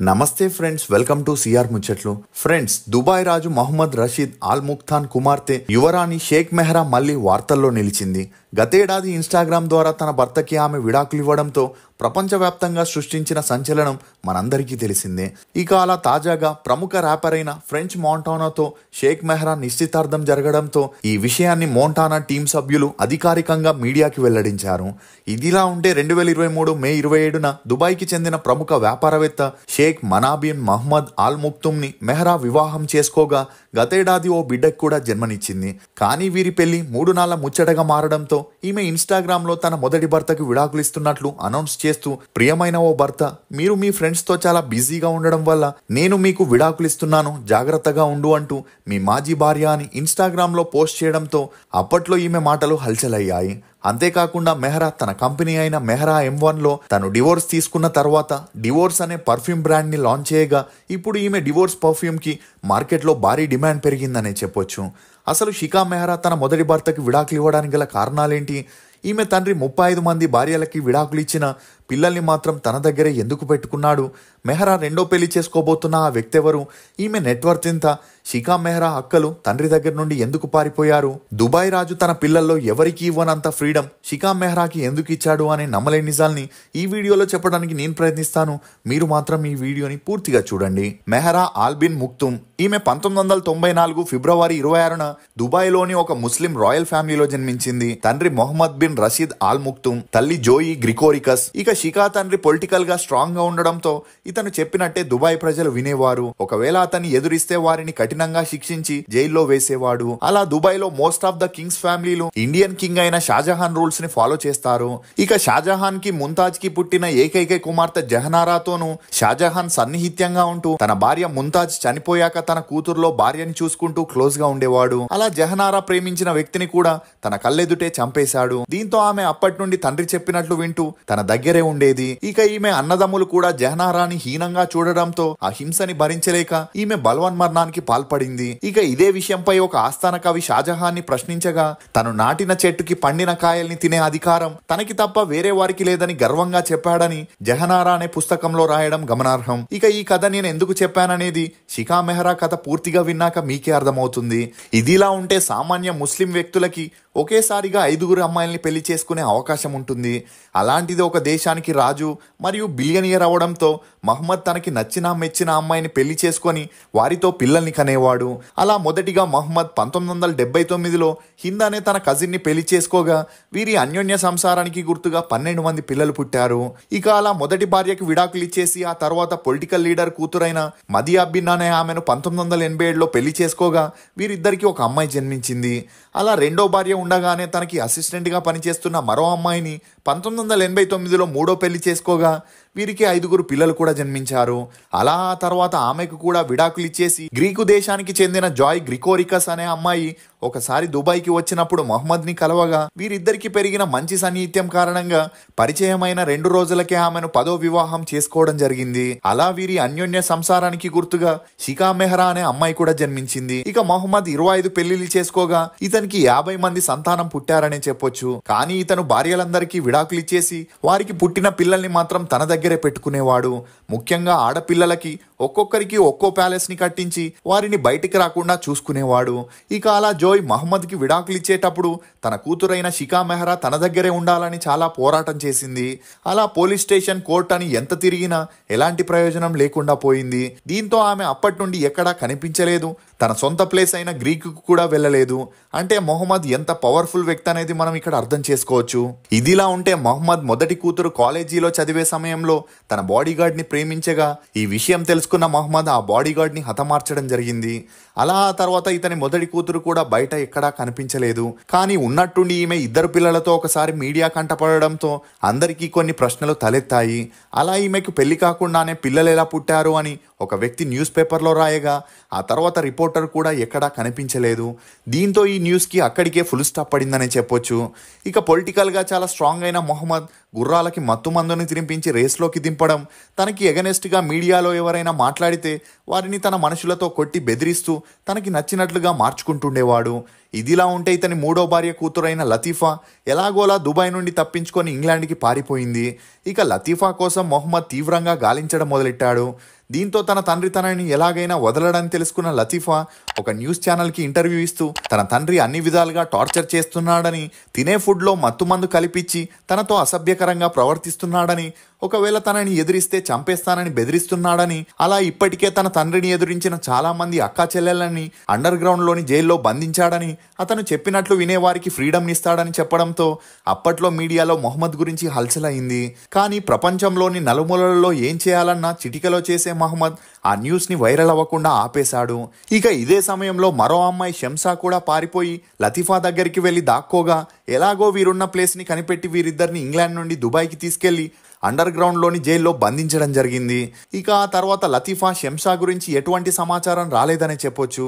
నమస్తే friends, welcome to CR ముచ్చట్లు. Friends, Dubai రాజు Mohammed Rashid all ముక్తాన్ కుమార్తె యువరాణి షేక్ మెహ్రా మళ్లీ వార్తల్లో నిలిచింది. గతేడాది ఇన్స్టాగ్రామ్ ద్వారా తన భర్తకి ఆమె విడాకులు ఇవ్వడంతో ప్రపంచవ్యాప్తంగా సృష్టించిన సంచలనం మనందరికీ తెలిసిందే. ఇక అలా తాజాగా ప్రముఖ ర్యాపర్ అయిన ఫ్రెంచ్ మోంటానాతో షేక్ మెహ్రా నిశ్చితార్థం జరగడంతో ఈ విషయాన్ని మోంటానా టీం సభ్యులు అధికారికంగా మీడియాకి వెల్లడించారు. ఇదిలా ఉంటే 2023 మే 27న దుబాయ్కి చెందిన ప్రముఖ వ్యాపారవేత్త షేక్ మనాబిన్ మహ్మద్ ఆల్ ముక్తుమ్ని మెహ్రా వివాహం చేసుకోగా గతేడాది ఓ బిడ్డకు కూడా జన్మనిచ్చింది. కానీ వీరి పెళ్లి 3 నాళ్ల ముచ్చటగా మారడంతో ఈమె ఇన్స్టాగ్రామ్ లో తన మొదటి భర్తకు విడాకులు ఇస్తున్నట్లు అనౌన్స్ చేస్తూ, ప్రియమైన ఓ భర్త, మీరు మీ ఫ్రెండ్స్ తో చాలా బిజీగా ఉండడం వల్ల నేను మీకు విడాకులు ఇస్తున్నాను, జాగ్రత్తగా ఉండు అంటూ మీ మాజీ భార్య అని ఇన్స్టాగ్రామ్ లో పోస్ట్ చేయడంతో అప్పట్లో ఈమె మాటలు హల్చలయ్యాయి. అంతేకాకుండా మెహ్రా తన కంపెనీ అయిన మెహ్రా M1లో తను డివోర్స్ తీసుకున్న తర్వాత డివోర్స్ అనే పర్ఫ్యూమ్ బ్రాండ్ ని లాంచ్ చేయగా ఇప్పుడు ఈమె డివోర్స్ పర్ఫ్యూమ్ కి మార్కెట్లో భారీ డిమాండ్ పెరిగిందనే చెప్పొచ్చు. అసలు షికా మెహ్రా తన మొదటి భర్తకి విడాకులు ఇవ్వడానికి గల కారణాలేంటి? ఈమె తండ్రి 35 మంది భార్యలకి విడాకులు ఇచ్చిన పిల్లల్ని మాత్రం తన దగ్గరే ఎందుకు పెట్టుకున్నాడు? మెహ్రా రెండో పెళ్లి చేసుకోబోతున్న ఆ వ్యక్తి ఎవరు? ఈమె నెట్వర్త్ ఎంత? షికా మెహ్రా అక్కలు తండ్రి దగ్గర నుండి ఎందుకు పారిపోయారు? దుబాయ్ రాజు తన పిల్లల్లో ఎవరికి ఇవ్వనంత ఫ్రీడమ్ షికా మెహ్రాకి ఎందుకు ఇచ్చాడు అనే నమ్మలేని నిజాల్ని ఈ వీడియోలో చెప్పడానికి నేను ప్రయత్నిస్తాను. మీరు మాత్రం ఈ వీడియోని పూర్తిగా చూడండి. మెహ్రా ఆల్ బిన్ ముక్తుమ్ ఈమె 1994 ఫిబ్రవరి 26న దుబాయ్లోని ఒక ముస్లిం రాయల్ ఫ్యామిలీలో జన్మించింది. తండ్రి Mohammed bin Rashid Al Maktoum, తల్లి జోయి గ్రికోరికస్. ఇక షికా తండ్రి పొలిటికల్ గా స్ట్రాంగ్ గా ఉండడంతో ఇతను చెప్పినట్టే దుబాయ్ ప్రజలు వినేవారు. ఒకవేళ అతన్ని ఎదురిస్తే వారిని కఠినంగా శిక్షించి జైల్లో వేసేవాడు. అలా దుబాయ్ లో మోస్ట్ ఆఫ్ ద కింగ్స్ ఫ్యామిలీలు ఇండియన్ కింగ్ అయిన షాజహాన్ రూల్స్ ని ఫాలో చేస్తారు. ఇక షాజహాన్ కి ముంతాజ్ కి పుట్టిన ఏకైక కుమార్తె జహనారాతోనూ షాజహాన్ సన్నిహిత్యంగా ఉంటూ తన భార్య ముంతాజ్ చనిపోయాక తన కూతురులో భార్యని చూసుకుంటూ క్లోజ్ గా ఉండేవాడు. అలా జహనారా ప్రేమించిన వ్యక్తిని కూడా తన కళ్ళెదుటే చంపేశాడు. దీంతో ఆమె అప్పటి నుండి తండ్రి చెప్పినట్లు వింటూ తన దగ్గరే ఉండేది. ఇక ఈమె అన్నదమ్ములు కూడా జహనారాని హీనంగా చూడడంతో ఆ హింసని భరించలేక ఈమె బలవన్మరణానికి పాల్పడింది. ఇక ఇదే విషయంపై ఒక ఆస్థాన కవి షాజహాన్ ని ప్రశ్నించగా, తను నాటిన చెట్టుకి పండిన కాయల్ని తినే అధికారం తనకి తప్ప వేరే వారికి లేదని గర్వంగా చెప్పాడని జహనారా అనే పుస్తకంలో రాయడం గమనార్హం. ఇక ఈ కథ నేను ఎందుకు చెప్పాననేది షికా మెహ్రా కథ పూర్తిగా విన్నాక మీకే అర్థమవుతుంది. ఇదిలా ఉంటే సామాన్య ముస్లిం వ్యక్తులకి ఒకేసారిగా 5 అమ్మాయిల్ని పెళ్లి చేసుకునే అవకాశం ఉంటుంది. అలాంటిది ఒక దేశానికి రాజు మరియు బిలియనియర్ అవడంతో మహ్మద్ తనకి నచ్చిన మెచ్చిన అమ్మాయిని పెళ్లి చేసుకొని వారితో పిల్లల్ని కనేవాడు. అలా మొదటిగా మహ్మద్ 1979లో హింద్ అనే తన కజిన్ ని పెళ్లి చేసుకోగా వీరి అన్యోన్య సంసారానికి గుర్తుగా 12 మంది పిల్లలు పుట్టారు. ఇక అలా మొదటి భార్యకి విడాకులు ఇచ్చేసి ఆ తర్వాత పొలిటికల్ లీడర్ కూతురైన మదియా బిన్ అనే ఆమెను 1987లో పెళ్లి చేసుకోగా వీరిద్దరికి ఒక అమ్మాయి జన్మించింది. అలా రెండో భార్య ఉండగానే తనకి అసిస్టెంట్ గా పనిచేస్తున్న మరో అమ్మాయిని 1989లో మూడో పెళ్లి చేసుకోగా వీరికి 5 పిల్లలు కూడా జన్మించారు. అలా ఆ తర్వాత ఆమెకు కూడా విడాకులు ఇచ్చేసి గ్రీకు దేశానికి చెందిన జాయ్ గ్రికోరికస్ అనే అమ్మాయి ఒకసారి దుబాయ్కి వచ్చినప్పుడు మహ్మద్ ని కలవగా వీరిద్దరికి పెరిగిన మంచి సన్నిహిత్యం కారణంగా పరిచయమైన 2 రోజులకే ఆమెను 10వ వివాహం చేసుకోవడం జరిగింది. అలా వీరి అన్యోన్య సంసారానికి గుర్తుగా షికా మెహ్రా అనే అమ్మాయి కూడా జన్మించింది. ఇక మహ్మద్ 25 పెళ్లిళ్ళు చేసుకోగా ఇతనికి 50 మంది సంతానం పుట్టారనే చెప్పొచ్చు. కానీ ఇతను భార్యలందరికీ విడాకులు ఇచ్చేసి వారికి పుట్టిన పిల్లల్ని మాత్రం తన దగ్గరే పెట్టుకునేవాడు. ముఖ్యంగా ఆడపిల్లలకి ఒక్కొక్కరికి ఒక్కో ప్యాలెస్ ని కట్టించి వారిని బయటికి రాకుండా చూసుకునేవాడు. ఇక అలా జోయ్ మహ్మద్ కి విడాకులు ఇచ్చేటప్పుడు తన కూతురైన షికా మెహ్రా తన దగ్గరే ఉండాలని చాలా పోరాటం చేసింది. అలా పోలీస్ స్టేషన్, కోర్ట్ అని ఎంత తిరిగినా ఎలాంటి ప్రయోజనం లేకుండా పోయింది. దీంతో ఆమె అప్పటి నుండి ఎక్కడా కనిపించలేదు. తన సొంత ప్లేస్ అయిన గ్రీకు కూడా వెళ్ళలేదు. అంటే మొహమ్మద్ ఎంత పవర్ఫుల్ వ్యక్తి అనేది మనం ఇక్కడ అర్థం చేసుకోవచ్చు. ఇదిలా ఉంటే మొహమ్మద్ మొదటి కూతురు కాలేజీలో చదివే సమయంలో లో తన బాడీగార్డ్ని ప్రేమించగా ఈ విషయం తెలుసుకున్న మహమ్మద్ ఆ బాడీగార్డ్ని హతమార్చడం జరిగింది. అలా ఆ తర్వాత ఇతని మొదటి కూతురు కూడా బయట ఎక్కడా కనిపించలేదు. కానీ ఉన్నట్టుండి ఈమె 2 పిల్లలతో ఒకసారి మీడియా కంటపడడంతో అందరికీ కొన్ని ప్రశ్నలు తలెత్తాయి. అలా ఈమెకు పెళ్లి కాకుండానే పిల్లలు ఎలా పుట్టారు అని ఒక వ్యక్తి న్యూస్ పేపర్లో రాయగా ఆ తర్వాత రిపోర్టర్ కూడా ఎక్కడా కనిపించలేదు. దీంతో ఈ న్యూస్కి అక్కడికే ఫుల్ స్టాప్ పడిందనే చెప్పొచ్చు. ఇక పొలిటికల్గా చాలా స్ట్రాంగ్ అయిన మొహమ్మద్ గుర్రాలకి మత్తు మందుని తినిపించి రేస్లోకి దింపడం, తనకి ఎగనెస్ట్గా మీడియాలో ఎవరైనా మాట్లాడితే వారిని తన మనుషులతో కొట్టి బెదిరిస్తూ తనకి నచ్చినట్లుగా మార్చుకుంటుండేవాడు. ఇదిలా ఉంటే ఇతని 3వ భార్య కూతురైన లతీఫా ఎలాగోలా దుబాయ్ నుండి తప్పించుకొని ఇంగ్లాండ్కి పారిపోయింది. ఇక లతీఫా కోసం మొహమ్మద్ తీవ్రంగా గాలించడం మొదలెట్టాడు. దీంతో తన తండ్రి తనని ఎలాగైనా వదలడని తెలుసుకున్న లతీఫా ఒక న్యూస్ ఛానల్కి ఇంటర్వ్యూ ఇస్తూ తన తండ్రి అన్ని విధాలుగా టార్చర్ చేస్తున్నాడని, తినే ఫుడ్లో మత్తుమందు కలిపించి తనతో అసభ్యకరంగా ప్రవర్తిస్తున్నాడని, ఒకవేళ తనని ఎదిరిస్తే చంపేస్తానని బెదిరిస్తున్నాడని, అలా ఇప్పటికే తన తండ్రిని ఎదురించిన చాలా మంది అక్కా చెల్లెళ్ళని అండర్ గ్రౌండ్లోని జైల్లో బంధించాడని, అతను చెప్పినట్లు వినేవారికి ఫ్రీడమ్ ఇస్తాడని చెప్పడంతో అప్పట్లో మీడియాలో మొహమ్మద్ గురించి హల్చల్ అయింది. కానీ ప్రపంచంలోని నలుమూలలలో ఏం చేయాలన్నా చిటికలో చేసే మహమ్మద్ ఆ న్యూస్ని వైరల్ అవ్వకుండా ఆపేశాడు. ఇక ఇదే సమయంలో మరో అమ్మాయి షంసా కూడా పారిపోయి లతీఫా దగ్గరికి వెళ్ళి దాక్కోగా ఎలాగో వీరున్న ప్లేస్ని కనిపెట్టి వీరిద్దరిని ఇంగ్లాండ్ నుండి దుబాయ్కి తీసుకెళ్లి అండర్ గ్రౌండ్లోని జైల్లో బంధించడం జరిగింది. ఇక ఆ తర్వాత లతీఫా షంసా గురించి ఎటువంటి సమాచారం రాలేదనే చెప్పొచ్చు.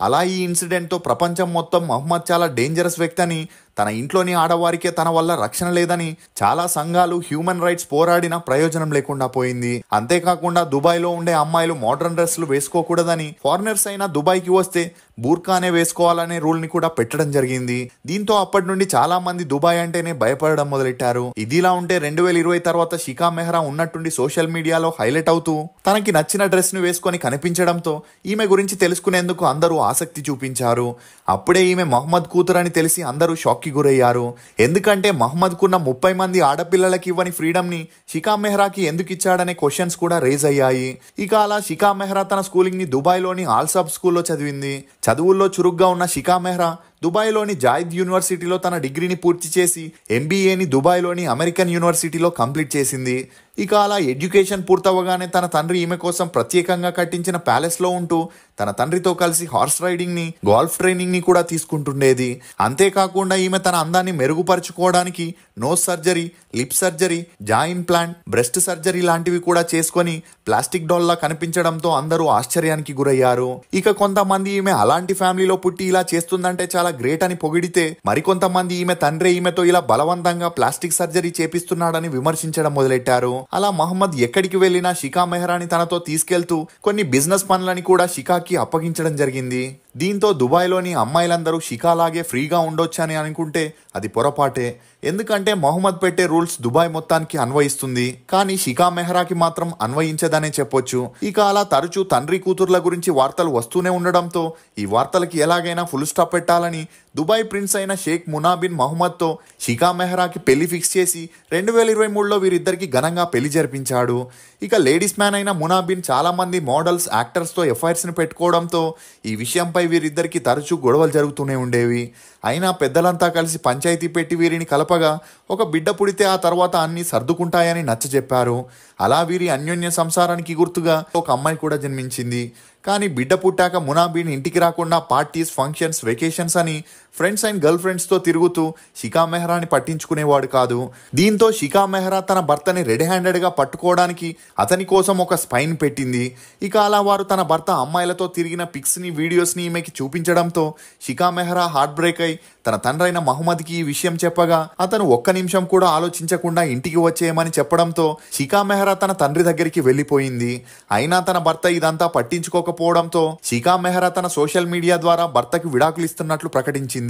అలా ఈ ఇన్సిడెంట్తో ప్రపంచం మొత్తం మహమ్మద్ చాలా డేంజరస్ వ్యక్తి అని, తన ఇంట్లోని ఆడవారికే తన వల్ల రక్షణ లేదని చాలా సంఘాలు హ్యూమన్ రైట్స్ పోరాడినా ప్రయోజనం లేకుండా పోయింది. అంతేకాకుండా దుబాయ్లో ఉండే అమ్మాయిలు మోడర్న్ డ్రెస్సులు వేసుకోకూడదని, ఫారినర్స్ అయినా దుబాయ్కి వస్తే బూర్కానే వేసుకోవాలనే రూల్ని కూడా పెట్టడం జరిగింది. దీంతో అప్పటి నుండి చాలా మంది దుబాయ్ అంటేనే భయపడడం మొదలెట్టారు. ఇదిలా ఉంటే 2020 తర్వాత షికా మెహ్రా ఉన్నట్టుండి సోషల్ మీడియాలో హైలైట్ అవుతూ తనకి నచ్చిన డ్రెస్ను వేసుకొని కనిపించడంతో ఈమె గురించి తెలుసుకునేందుకు అందరూ ఆసక్తి చూపించారు. అప్పుడే ఈమె మహమ్మద్ కూతురని తెలిసి అందరూ షాక్కి గురయ్యారు. ఎందుకంటే మహమ్మద్కున్న 30 మంది ఆడపిల్లలకి ఇవ్వని ఫ్రీడమ్ని షికా మెహ్రాకి ఎందుకు ఇచ్చాడనే క్వశ్చన్స్ కూడా రేజ్ అయ్యాయి. ఇక అలా షికా మెహ్రా తన స్కూలింగ్ని దుబాయ్లోని ఆల్సాబ్ స్కూల్లో చదివింది. చదువుల్లో చురుగ్గా ఉన్న షికా మెహ్రా దుబాయ్లోని జాయిద్ యూనివర్సిటీలో తన డిగ్రీని పూర్తి చేసి MBAని దుబాయ్లోని అమెరికన్ యూనివర్సిటీలో కంప్లీట్ చేసింది. ఇక అలా ఎడ్యుకేషన్ పూర్తవగానే తన తండ్రి ఈమె కోసం ప్రత్యేకంగా కట్టించిన ప్యాలెస్లో ఉంటూ తన తండ్రితో కలిసి హార్స్ రైడింగ్ని, గోల్ఫ్ ట్రైనింగ్ని కూడా తీసుకుంటుండేది. అంతేకాకుండా ఈమె తన అందాన్ని మెరుగుపరుచుకోవడానికి నోస్ సర్జరీ, లిప్ సర్జరీ, జా ఇంప్లాంట్, బ్రెస్ట్ సర్జరీ లాంటివి కూడా చేసుకొని ప్లాస్టిక్ డాల్లా కనిపించడంతో అందరూ ఆశ్చర్యానికి గురయ్యారు. ఇక కొంతమంది ఈమె అలాంటి ఫ్యామిలీలో పుట్టి ఇలా చేస్తుందంటే చాలా గ్రేట్ అని పొగిడితే, మరికొంతమంది ఈమె తండ్రి ఈమెతో ఇలా బలవంతంగా ప్లాస్టిక్ సర్జరీ చేపిస్తున్నాడని విమర్శించడం మొదలెట్టారు. అలా మహమ్మద్ ఎక్కడికి వెళ్ళినా షికా మెహ్రాని తనతో తీసుకెళ్తూ కొన్ని బిజినెస్ పనులని కూడా షికాకి అప్పగించడం జరిగింది. దీంతో దుబాయ్లోని అమ్మాయిలందరూ షికాలాగే ఫ్రీగా ఉండొచ్చని అనుకుంటే అది పొరపాటే. ఎందుకంటే మొహమ్మద్ పెట్టే రూల్స్ దుబాయ్ మొత్తానికి అన్వయిస్తుంది, కానీ షికా మెహ్రాకి మాత్రం అన్వయించదనే చెప్పొచ్చు. ఇక అలా తరచూ తండ్రి కూతుర్ల గురించి వార్తలు వస్తూనే ఉండడంతో ఈ వార్తలకి ఎలాగైనా ఫుల్ స్టాప్ పెట్టాలని దుబాయ్ ప్రిన్స్ అయిన షేక్ మునా బిన్ మహమ్మద్తో షికా మెహ్రాకి పెళ్లి ఫిక్స్ చేసి 2023లో వీరిద్దరికి ఘనంగా పెళ్లి జరిపించాడు. ఇక లేడీస్ మ్యాన్ అయిన మునా బిన్ చాలా మంది మోడల్స్, యాక్టర్స్తో ఎఫ్ఐఆర్స్ని పెట్టుకోవడంతో ఈ విషయంపై వీరిద్దరికి తరచూ గొడవలు జరుగుతూనే ఉండేవి. అయినా పెద్దలంతా కలిసి పంచాయతీ పెట్టి వీరిని కలపగా ఒక బిడ్డ పుడితే ఆ తర్వాత అన్నీ సర్దుకుంటాయని నచ్చజెప్పారు. అలా వీరి అన్యోన్య సంసారానికి గుర్తుగా ఒక అమ్మాయి కూడా జన్మించింది. కానీ బిడ్డ పుట్టాక మునాబిన్ ఇంటికి రాకుండా పార్టీస్, ఫంక్షన్స్, వెకేషన్స్ అని ఫ్రెండ్స్ అండ్ గర్ల్ ఫ్రెండ్స్తో తిరుగుతూ షికా మెహ్రాని పట్టించుకునేవాడు కాదు. దీంతో షికా మెహ్రా తన భర్తని రెడ్ హ్యాండెడ్గా పట్టుకోవడానికి అతని కోసం ఒక స్పైన్ పెట్టింది. ఇక అలా వారు తన భర్త అమ్మాయిలతో తిరిగిన పిక్స్ని, వీడియోస్ని ఈమెకి చూపించడంతో షికా మెహ్రా హార్ట్ బ్రేక్ అయి తన తండ్రైన మహమ్మద్కి ఈ విషయం చెప్పగా అతను ఒక్క నిమిషం కూడా ఆలోచించకుండా ఇంటికి వచ్చేయమని చెప్పడంతో షికా మెహ్రా తన తండ్రి దగ్గరికి వెళ్ళిపోయింది. అయినా తన భర్త ఇదంతా పట్టించుకోకపోవడంతో షికా మెహ్రా తన సోషల్ మీడియా ద్వారా భర్తకి విడాకులు ఇస్తున్నట్లు ప్రకటించింది.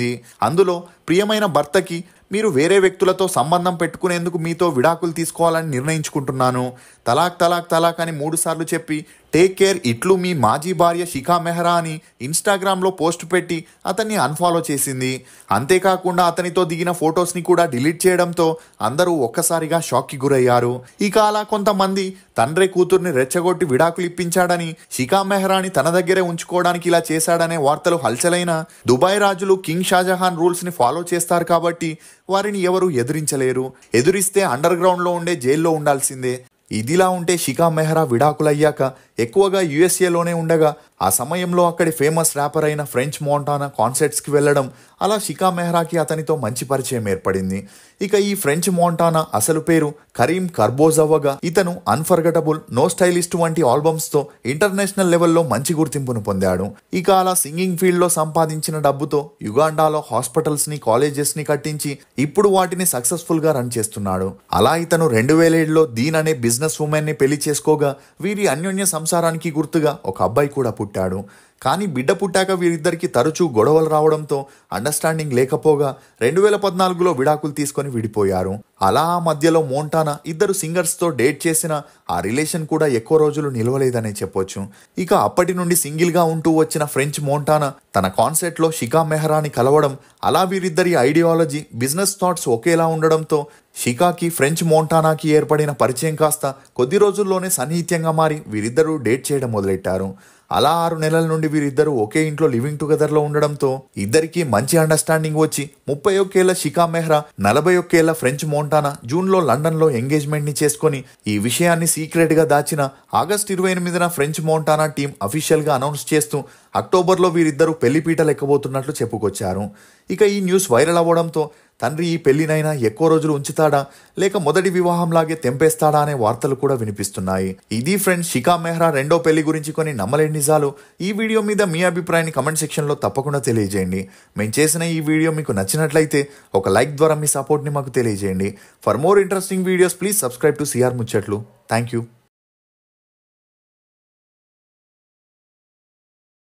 అందులో ప్రియమైన భర్తకి, మీరు వేరే వ్యక్తులతో సంబంధం పెట్టుకునేందుకు మీతో విడాకులు తీసుకోవాలని నిర్ణయించుకుంటున్నాను, తలాక్ తలాక్ తలాక్ అని 3 సార్లు చెప్పి టేక్ కేర్, ఇట్లు మీ మాజీ భార్య షికా మెహ్రా అని ఇన్స్టాగ్రామ్లో పోస్ట్ పెట్టి అతన్ని అన్ఫాలో చేసింది. అంతేకాకుండా అతనితో దిగిన ఫొటోస్ని కూడా డిలీట్ చేయడంతో అందరూ ఒక్కసారిగా షాక్కి గురయ్యారు. ఇక అలా కొంతమంది తండ్రి కూతుర్ని రెచ్చగొట్టి విడాకులు ఇప్పించాడని, షికా మెహ్రాని తన దగ్గరే ఉంచుకోవడానికి ఇలా చేశాడనే వార్తలు హల్చలైన దుబాయ్ రాజులు కింగ్ షాజహాన్ రూల్స్ని ఫాలో చేస్తారు కాబట్టి వారిని ఎవరు ఎదిరించలేరు. ఎదురిస్తే అండర్ గ్రౌండ్లో ఉండే జైల్లో ఉండాల్సిందే. ఇదిలా ఉంటే శిఖా మెహ్రా విడాకులయ్యాక ఎక్కువగా యుఎస్ఏలోనే ఉండగా ఆ సమయంలో అక్కడి ఫేమస్ ర్యాపర్ అయిన ఫ్రెంచ్ మోంటానా కాన్సర్ట్స్కి వెళ్ళడం, అలా శిఖా మెహ్రాకి అతనితో మంచి పరిచయం ఏర్పడింది. ఇక ఈ ఫ్రెంచ్ మోంటానా అసలు పేరు కరీం కర్బోజ్ అవ్వగా ఇతను అన్ఫర్గటబుల్, నో స్టైలిస్ట్ వంటి ఆల్బమ్స్తో ఇంటర్నేషనల్ లెవెల్లో మంచి గుర్తింపును పొందాడు. ఇక అలా సింగింగ్ ఫీల్డ్లో సంపాదించిన డబ్బుతో యుగాండాలో హాస్పిటల్స్ని, కాలేజెస్ని కట్టించి ఇప్పుడు వాటిని సక్సెస్ఫుల్గా రన్ చేస్తున్నాడు. అలా ఇతను 2007లో దీన్ అనే బిజినెస్ ఉమెన్ని పెళ్లి చేసుకోగా వీరి అన్యోన్య సంసారానికి గుర్తుగా ఒక అబ్బాయి కూడా పుట్టాడు. కానీ బిడ్డ పుట్టాక వీరిద్దరికి తరచూ గొడవలు రావడంతో అండర్స్టాండింగ్ లేకపోగా 2014లో విడాకులు తీసుకొని విడిపోయారు. అలా ఆ మధ్యలో మోంటానా ఇద్దరు సింగర్స్తో డేట్ చేసిన ఆ రిలేషన్ కూడా ఎక్కువ రోజులు నిలవలేదనే చెప్పొచ్చు. ఇక అప్పటి నుండి సింగిల్గా ఉంటూ వచ్చిన ఫ్రెంచ్ మోంటానా తన కాన్సర్ట్లో శిఖా మెహ్రాని కలవడం, అలా వీరిద్దరి ఐడియాలజీ, బిజినెస్ థాట్స్ ఒకేలా ఉండడంతో శిఖాకి ఫ్రెంచ్ మోంటానాకి ఏర్పడిన పరిచయం కాస్త కొద్ది రోజుల్లోనే సన్నిహిత్యంగా మారి వీరిద్దరూ డేట్ చేయడం మొదలెట్టారు. అలా 6 నెలల నుండి వీరిద్దరూ ఒకే ఇంట్లో లివింగ్ టుగెదర్లో ఉండడంతో ఇద్దరికి మంచి అండర్స్టాండింగ్ వచ్చి 31 ఏళ్ల శిఖా మెహ్రా, 41 ఏళ్ల ఫ్రెంచ్ మోంటానా జూన్లో లండన్లో ఎంగేజ్మెంట్ని చేసుకుని ఈ విషయాన్ని సీక్రెట్గా దాచిన ఆగస్టు 28న ఫ్రెంచ్ మోంటానా టీం అఫీషియల్గా అనౌన్స్ చేస్తూ అక్టోబర్లో వీరిద్దరూ పెళ్లిపీటలు ఎక్కబోతున్నట్లు చెప్పుకొచ్చారు. ఇక ఈ న్యూస్ వైరల్ అవ్వడంతో తండ్రి ఈ పెళ్లినైనా ఎక్కువ రోజులు ఉంచుతాడా లేక మొదటి వివాహంలాగే తెంపేస్తాడా అనే వార్తలు కూడా వినిపిస్తున్నాయి. ఇది ఫ్రెండ్స్ శిఖా మెహ్రా రెండో పెళ్లి గురించి కొన్ని నమ్మలేని నిజాలు. ఈ వీడియో మీద మీ అభిప్రాయాన్ని కమెంట్ సెక్షన్లో తప్పకుండా తెలియజేయండి. మేము చేసిన ఈ వీడియో మీకు నచ్చినట్లయితే ఒక లైక్ ద్వారా మీ సపోర్ట్ని మాకు తెలియజేయండి. For more interesting videos please subscribe to CR Muchatlu. Thank you.